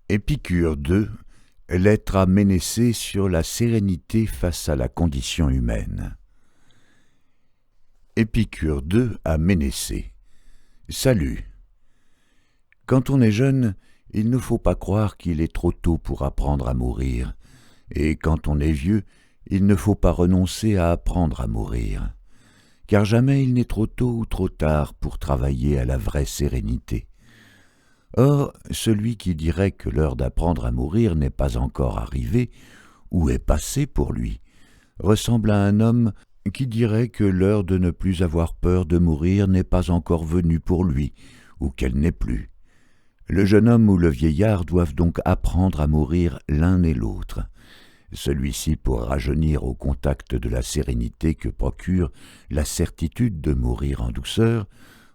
Épicure 2. Lettre à Ménécée sur la sérénité face à la condition humaine. Épicure 2 à Ménécée. Salut. Quand on est jeune, il ne faut pas croire qu'il est trop tôt pour apprendre à mourir, et quand on est vieux, il ne faut pas renoncer à apprendre à mourir, car jamais il n'est trop tôt ou trop tard pour travailler à la vraie sérénité. Or, celui qui dirait que l'heure d'apprendre à mourir n'est pas encore arrivée, ou est passée pour lui, ressemble à un homme qui dirait que l'heure de ne plus avoir peur de mourir n'est pas encore venue pour lui, ou qu'elle n'est plus. Le jeune homme ou le vieillard doivent donc apprendre à mourir l'un et l'autre. Celui-ci pour rajeunir au contact de la sérénité que procure la certitude de mourir en douceur,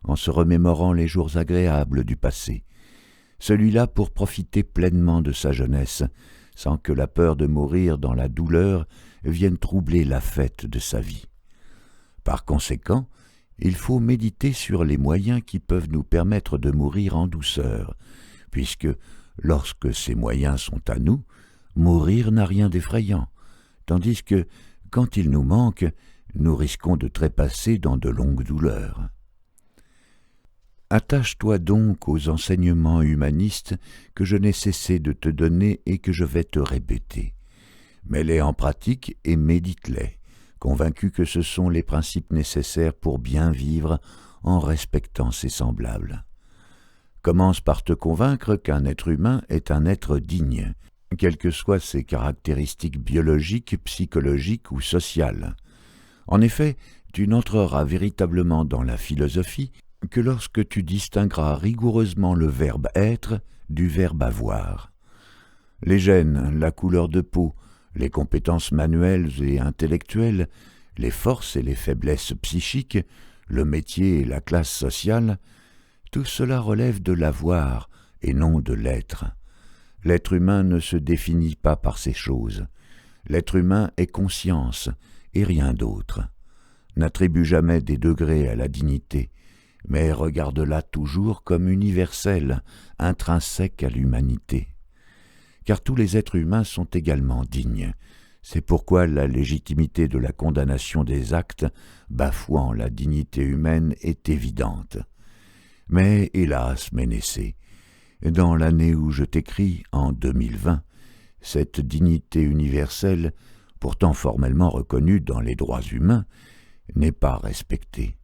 en se remémorant les jours agréables du passé. Celui-là pour profiter pleinement de sa jeunesse, sans que la peur de mourir dans la douleur vienne troubler la fête de sa vie. Par conséquent, il faut méditer sur les moyens qui peuvent nous permettre de mourir en douceur, puisque, lorsque ces moyens sont à nous, mourir n'a rien d'effrayant, tandis que, quand il nous manque, nous risquons de trépasser dans de longues douleurs. Attache-toi donc aux enseignements humanistes que je n'ai cessé de te donner et que je vais te répéter. Mets-les en pratique et médite-les, convaincu que ce sont les principes nécessaires pour bien vivre en respectant ses semblables. Commence par te convaincre qu'un être humain est un être digne, quelles que soient ses caractéristiques biologiques, psychologiques ou sociales. En effet, tu n'entreras véritablement dans la philosophie que lorsque tu distingueras rigoureusement le verbe être du verbe avoir. Les gènes, la couleur de peau, les compétences manuelles et intellectuelles, les forces et les faiblesses psychiques, le métier et la classe sociale, tout cela relève de l'avoir et non de l'être. L'être humain ne se définit pas par ces choses. L'être humain est conscience et rien d'autre. N'attribue jamais des degrés à la dignité, mais regarde-la toujours comme universelle, intrinsèque à l'humanité. Car tous les êtres humains sont également dignes. C'est pourquoi la légitimité de la condamnation des actes bafouant la dignité humaine est évidente. Mais hélas, Ménécée, dans l'année où je t'écris, en 2020, cette dignité universelle, pourtant formellement reconnue dans les droits humains, n'est pas respectée.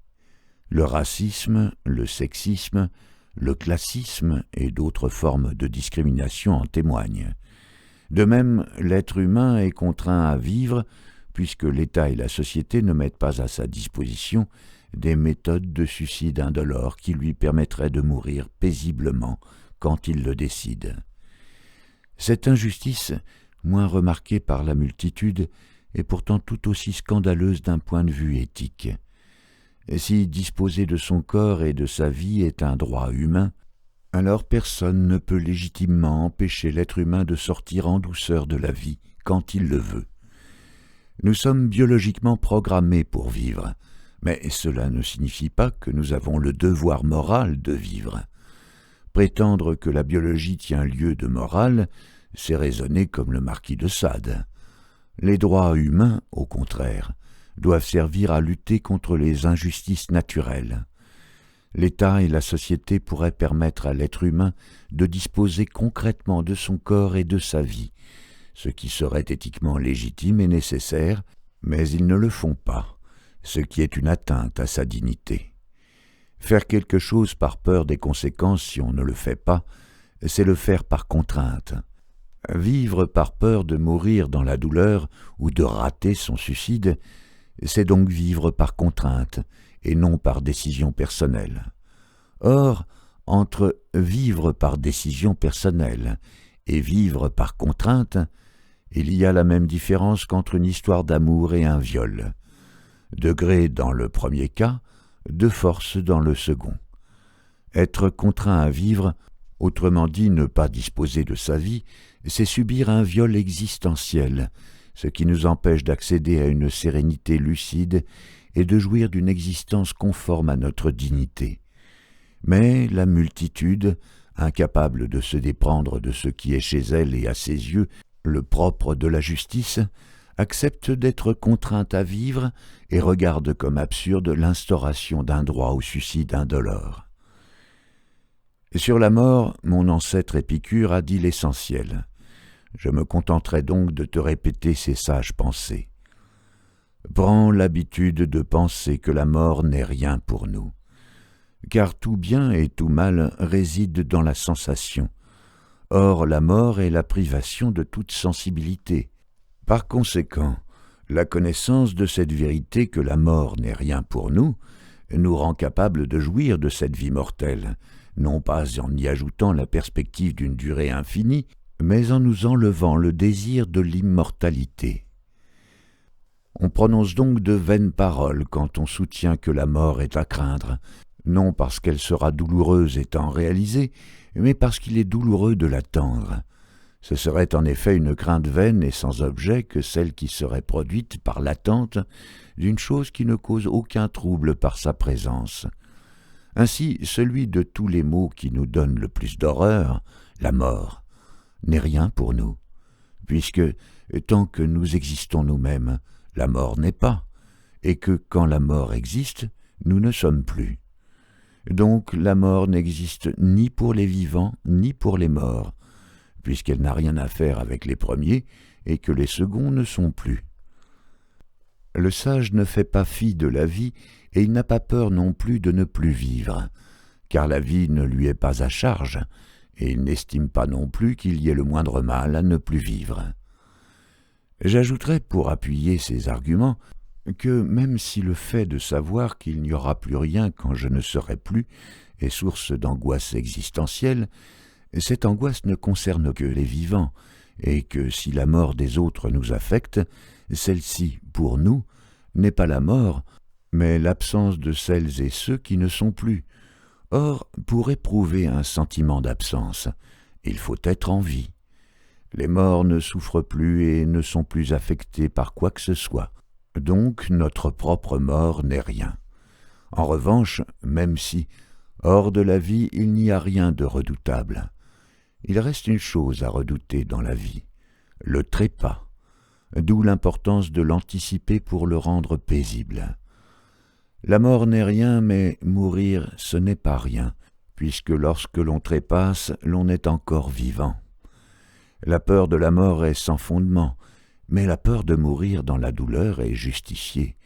Le racisme, le sexisme, le classisme et d'autres formes de discrimination en témoignent. De même, l'être humain est contraint à vivre, puisque l'État et la société ne mettent pas à sa disposition des méthodes de suicide indolore qui lui permettraient de mourir paisiblement quand il le décide. Cette injustice, moins remarquée par la multitude, est pourtant tout aussi scandaleuse d'un point de vue éthique. Si disposer de son corps et de sa vie est un droit humain, alors personne ne peut légitimement empêcher l'être humain de sortir en douceur de la vie quand il le veut. Nous sommes biologiquement programmés pour vivre, mais cela ne signifie pas que nous avons le devoir moral de vivre. Prétendre que la biologie tient lieu de morale, c'est raisonner comme le marquis de Sade. Les droits humains, au contraire, doivent servir à lutter contre les injustices naturelles. L'État et la société pourraient permettre à l'être humain de disposer concrètement de son corps et de sa vie, ce qui serait éthiquement légitime et nécessaire, mais ils ne le font pas, ce qui est une atteinte à sa dignité. Faire quelque chose par peur des conséquences si on ne le fait pas, c'est le faire par contrainte. Vivre par peur de mourir dans la douleur ou de rater son suicide, c'est donc vivre par contrainte et non par décision personnelle. Or, entre vivre par décision personnelle et vivre par contrainte, il y a la même différence qu'entre une histoire d'amour et un viol. Degré dans le premier cas, de force dans le second. Être contraint à vivre, autrement dit ne pas disposer de sa vie, c'est subir un viol existentiel, ce qui nous empêche d'accéder à une sérénité lucide et de jouir d'une existence conforme à notre dignité. Mais la multitude, incapable de se déprendre de ce qui est chez elle et à ses yeux le propre de la justice, accepte d'être contrainte à vivre et regarde comme absurde l'instauration d'un droit au suicide indolore. Sur la mort, mon ancêtre Épicure a dit l'essentiel. Je me contenterai donc de te répéter ces sages pensées. Prends l'habitude de penser que la mort n'est rien pour nous, car tout bien et tout mal résident dans la sensation. Or, la mort est la privation de toute sensibilité. Par conséquent, la connaissance de cette vérité que la mort n'est rien pour nous nous rend capables de jouir de cette vie mortelle, non pas en y ajoutant la perspective d'une durée infinie, mais en nous enlevant le désir de l'immortalité. On prononce donc de vaines paroles quand on soutient que la mort est à craindre, non parce qu'elle sera douloureuse étant réalisée, mais parce qu'il est douloureux de l'attendre. Ce serait en effet une crainte vaine et sans objet que celle qui serait produite par l'attente d'une chose qui ne cause aucun trouble par sa présence. Ainsi, celui de tous les maux qui nous donne le plus d'horreur, la mort, n'est rien pour nous, puisque, tant que nous existons nous-mêmes, la mort n'est pas, et que quand la mort existe, nous ne sommes plus. Donc la mort n'existe ni pour les vivants ni pour les morts, puisqu'elle n'a rien à faire avec les premiers et que les seconds ne sont plus. Le sage ne fait pas fi de la vie et il n'a pas peur non plus de ne plus vivre, car la vie ne lui est pas à charge, et il n'estime pas non plus qu'il y ait le moindre mal à ne plus vivre. J'ajouterai pour appuyer ces arguments que même si le fait de savoir qu'il n'y aura plus rien quand je ne serai plus est source d'angoisse existentielle, cette angoisse ne concerne que les vivants, et que si la mort des autres nous affecte, celle-ci, pour nous, n'est pas la mort, mais l'absence de celles et ceux qui ne sont plus. Or, pour éprouver un sentiment d'absence, il faut être en vie. Les morts ne souffrent plus et ne sont plus affectés par quoi que ce soit. Donc notre propre mort n'est rien. En revanche, même si, hors de la vie, il n'y a rien de redoutable, il reste une chose à redouter dans la vie, le trépas, d'où l'importance de l'anticiper pour le rendre paisible. La mort n'est rien, mais mourir, ce n'est pas rien, puisque lorsque l'on trépasse, l'on est encore vivant. La peur de la mort est sans fondement, mais la peur de mourir dans la douleur est justifiée,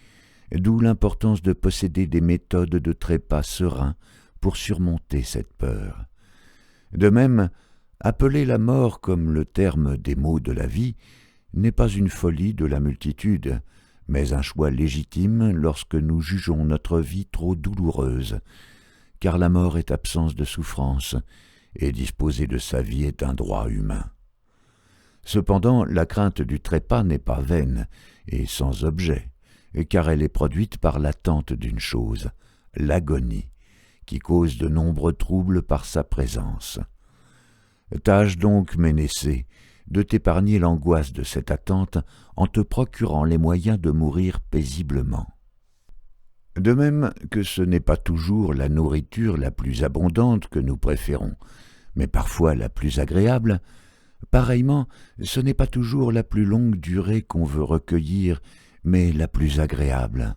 d'où l'importance de posséder des méthodes de trépas sereins pour surmonter cette peur. De même, appeler la mort comme le terme des maux de la vie n'est pas une folie de la multitude, mais un choix légitime lorsque nous jugeons notre vie trop douloureuse, car la mort est absence de souffrance, et disposer de sa vie est un droit humain. Cependant, la crainte du trépas n'est pas vaine et sans objet, car elle est produite par l'attente d'une chose, l'agonie, qui cause de nombreux troubles par sa présence. Tâche donc, Ménécée, de t'épargner l'angoisse de cette attente en te procurant les moyens de mourir paisiblement. De même que ce n'est pas toujours la nourriture la plus abondante que nous préférons, mais parfois la plus agréable, pareillement, ce n'est pas toujours la plus longue durée qu'on veut recueillir, mais la plus agréable.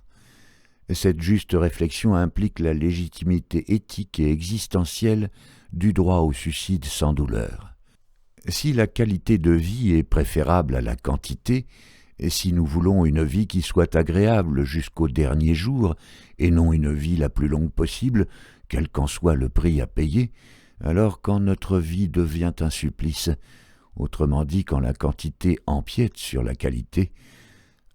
Cette juste réflexion implique la légitimité éthique et existentielle du droit au suicide sans douleur. Si la qualité de vie est préférable à la quantité, et si nous voulons une vie qui soit agréable jusqu'au dernier jour, et non une vie la plus longue possible, quel qu'en soit le prix à payer, alors quand notre vie devient un supplice, autrement dit quand la quantité empiète sur la qualité,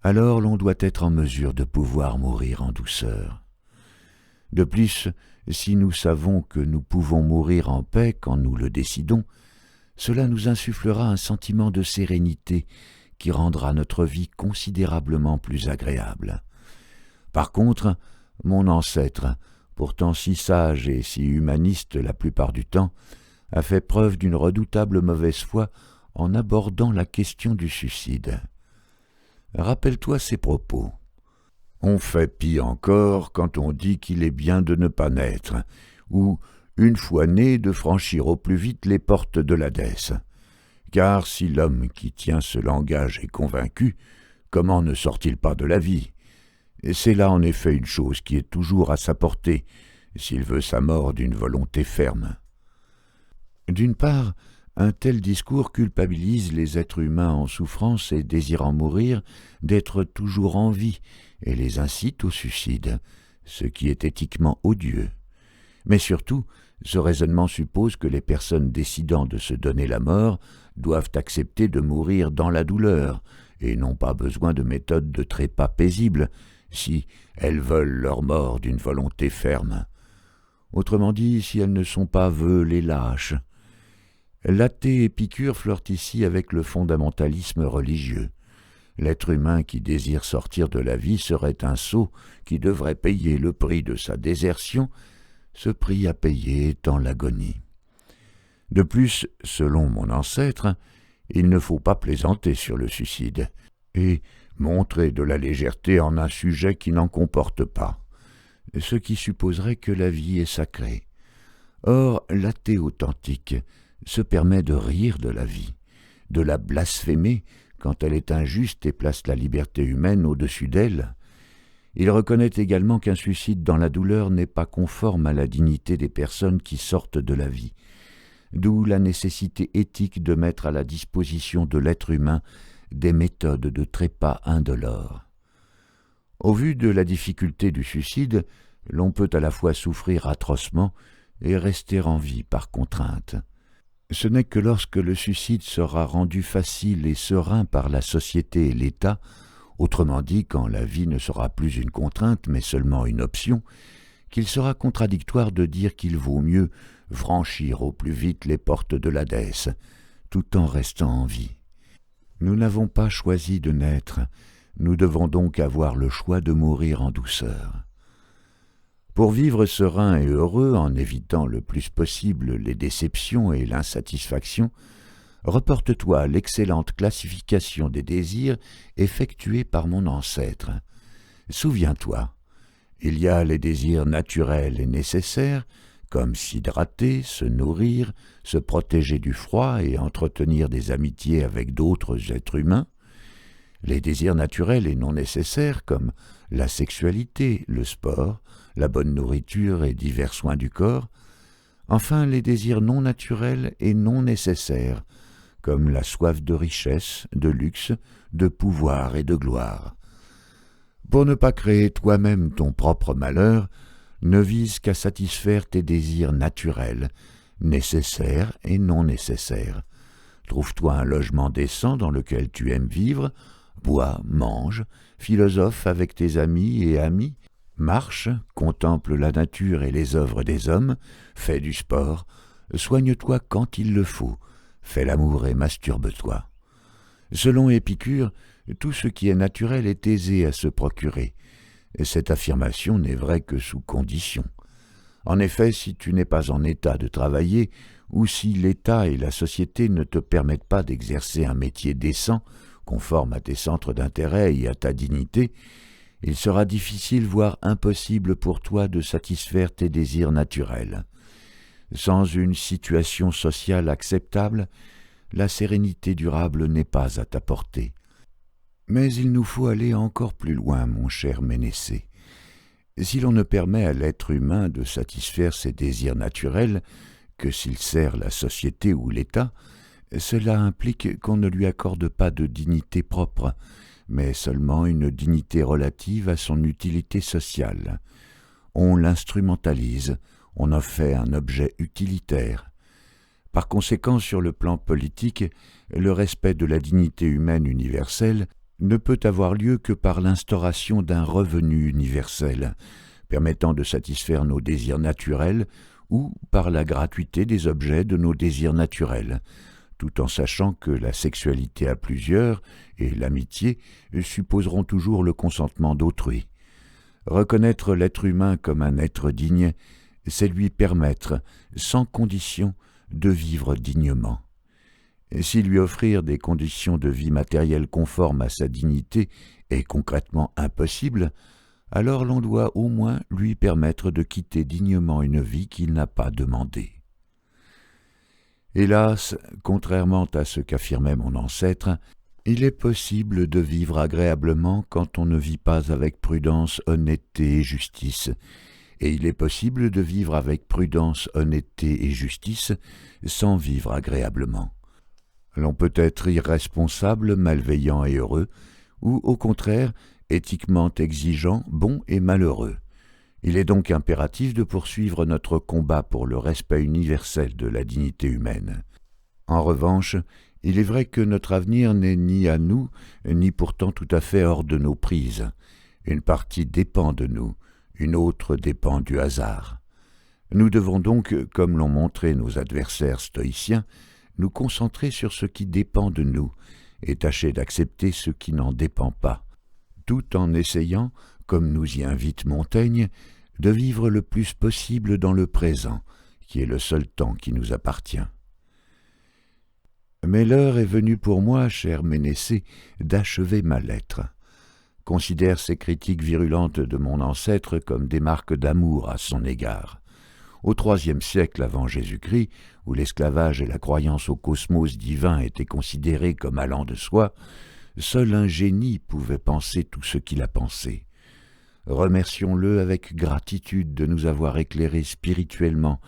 alors l'on doit être en mesure de pouvoir mourir en douceur. De plus, si nous savons que nous pouvons mourir en paix quand nous le décidons, cela nous insufflera un sentiment de sérénité qui rendra notre vie considérablement plus agréable. Par contre, mon ancêtre, pourtant si sage et si humaniste la plupart du temps, a fait preuve d'une redoutable mauvaise foi en abordant la question du suicide. Rappelle-toi ses propos. On fait pis encore quand on dit qu'il est bien de ne pas naître, ou une fois né, de franchir au plus vite les portes de l'Hadès. Car si l'homme qui tient ce langage est convaincu, comment ne sort-il pas de la vie? Et c'est là en effet une chose qui est toujours à sa portée, s'il veut sa mort d'une volonté ferme. D'une part, un tel discours culpabilise les êtres humains en souffrance et désirant mourir d'être toujours en vie et les incite au suicide, ce qui est éthiquement odieux. Mais surtout, ce raisonnement suppose que les personnes décidant de se donner la mort doivent accepter de mourir dans la douleur et n'ont pas besoin de méthodes de trépas paisibles si elles veulent leur mort d'une volonté ferme. Autrement dit, si elles ne sont pas veules et lâches. L'athée Épicure flirte ici avec le fondamentalisme religieux. L'être humain qui désire sortir de la vie serait un sot qui devrait payer le prix de sa désertion, ce prix à payer étant l'agonie. De plus, selon mon ancêtre, il ne faut pas plaisanter sur le suicide et montrer de la légèreté en un sujet qui n'en comporte pas, ce qui supposerait que la vie est sacrée. Or, l'athée authentique se permet de rire de la vie, de la blasphémer quand elle est injuste et place la liberté humaine au-dessus d'elle. Il reconnaît également qu'un suicide dans la douleur n'est pas conforme à la dignité des personnes qui sortent de la vie, d'où la nécessité éthique de mettre à la disposition de l'être humain des méthodes de trépas indolores. Au vu de la difficulté du suicide, l'on peut à la fois souffrir atrocement et rester en vie par contrainte. Ce n'est que lorsque le suicide sera rendu facile et serein par la société et l'État, autrement dit quand la vie ne sera plus une contrainte mais seulement une option, qu'il sera contradictoire de dire qu'il vaut mieux franchir au plus vite les portes de l'Hadès, tout en restant en vie. Nous n'avons pas choisi de naître, nous devons donc avoir le choix de mourir en douceur. Pour vivre serein et heureux en évitant le plus possible les déceptions et l'insatisfaction, reporte-toi à l'excellente classification des désirs effectuée par mon ancêtre. Souviens-toi, il y a les désirs naturels et nécessaires, comme s'hydrater, se nourrir, se protéger du froid et entretenir des amitiés avec d'autres êtres humains, les désirs naturels et non nécessaires, comme la sexualité, le sport, la bonne nourriture et divers soins du corps, enfin les désirs non naturels et non nécessaires, comme la soif de richesse, de luxe, de pouvoir et de gloire. Pour ne pas créer toi-même ton propre malheur, ne vise qu'à satisfaire tes désirs naturels, nécessaires et non nécessaires. Trouve-toi un logement décent dans lequel tu aimes vivre, bois, mange, philosophe avec tes amis et amis, marche, contemple la nature et les œuvres des hommes, fais du sport, soigne-toi quand il le faut, fais l'amour et masturbe-toi. Selon Épicure, tout ce qui est naturel est aisé à se procurer. Et cette affirmation n'est vraie que sous condition. En effet, si tu n'es pas en état de travailler, ou si l'État et la société ne te permettent pas d'exercer un métier décent, conforme à tes centres d'intérêt et à ta dignité, il sera difficile, voire impossible pour toi de satisfaire tes désirs naturels. Sans une situation sociale acceptable, la sérénité durable n'est pas à ta portée. Mais il nous faut aller encore plus loin, mon cher Ménécée. Si l'on ne permet à l'être humain de satisfaire ses désirs naturels que s'il sert la société ou l'État, cela implique qu'on ne lui accorde pas de dignité propre, mais seulement une dignité relative à son utilité sociale. On l'instrumentalise, on en fait un objet utilitaire. Par conséquent, sur le plan politique, le respect de la dignité humaine universelle ne peut avoir lieu que par l'instauration d'un revenu universel, permettant de satisfaire nos désirs naturels, ou par la gratuité des objets de nos désirs naturels, tout en sachant que la sexualité à plusieurs et l'amitié supposeront toujours le consentement d'autrui. Reconnaître l'être humain comme un être digne, c'est lui permettre, sans condition, de vivre dignement. Et si lui offrir des conditions de vie matérielle conformes à sa dignité est concrètement impossible, alors l'on doit au moins lui permettre de quitter dignement une vie qu'il n'a pas demandée. Hélas, contrairement à ce qu'affirmait mon ancêtre, il est possible de vivre agréablement quand on ne vit pas avec prudence, honnêteté et justice, et il est possible de vivre avec prudence, honnêteté et justice sans vivre agréablement. L'on peut être irresponsable, malveillant et heureux, ou au contraire, éthiquement exigeant, bon et malheureux. Il est donc impératif de poursuivre notre combat pour le respect universel de la dignité humaine. En revanche, il est vrai que notre avenir n'est ni à nous, ni pourtant tout à fait hors de nos prises. Une partie dépend de nous, une autre dépend du hasard. Nous devons donc, comme l'ont montré nos adversaires stoïciens, nous concentrer sur ce qui dépend de nous et tâcher d'accepter ce qui n'en dépend pas, tout en essayant, comme nous y invite Montaigne, de vivre le plus possible dans le présent, qui est le seul temps qui nous appartient. Mais l'heure est venue pour moi, cher Ménécée, d'achever ma lettre. Considère ces critiques virulentes de mon ancêtre comme des marques d'amour à son égard. Au IIIe siècle avant Jésus-Christ, où l'esclavage et la croyance au cosmos divin étaient considérés comme allant de soi, seul un génie pouvait penser tout ce qu'il a pensé. Remercions-le avec gratitude de nous avoir éclairés spirituellement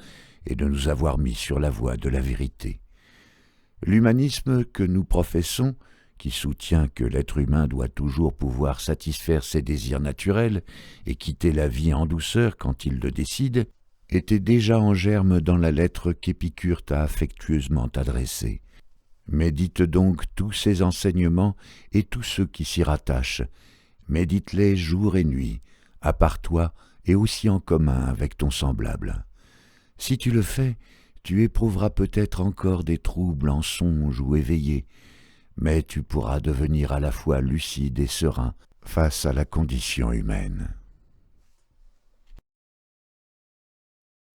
et de nous avoir mis sur la voie de la vérité. L'humanisme que nous professons, qui soutient que l'être humain doit toujours pouvoir satisfaire ses désirs naturels et quitter la vie en douceur quand il le décide, était déjà en germe dans la lettre qu'Épicure t'a affectueusement adressée. Médite donc tous ces enseignements et tous ceux qui s'y rattachent. Médite-les jour et nuit, à part toi et aussi en commun avec ton semblable. Si tu le fais, tu éprouveras peut-être encore des troubles en songe ou éveillé, mais tu pourras devenir à la fois lucide et serein face à la condition humaine.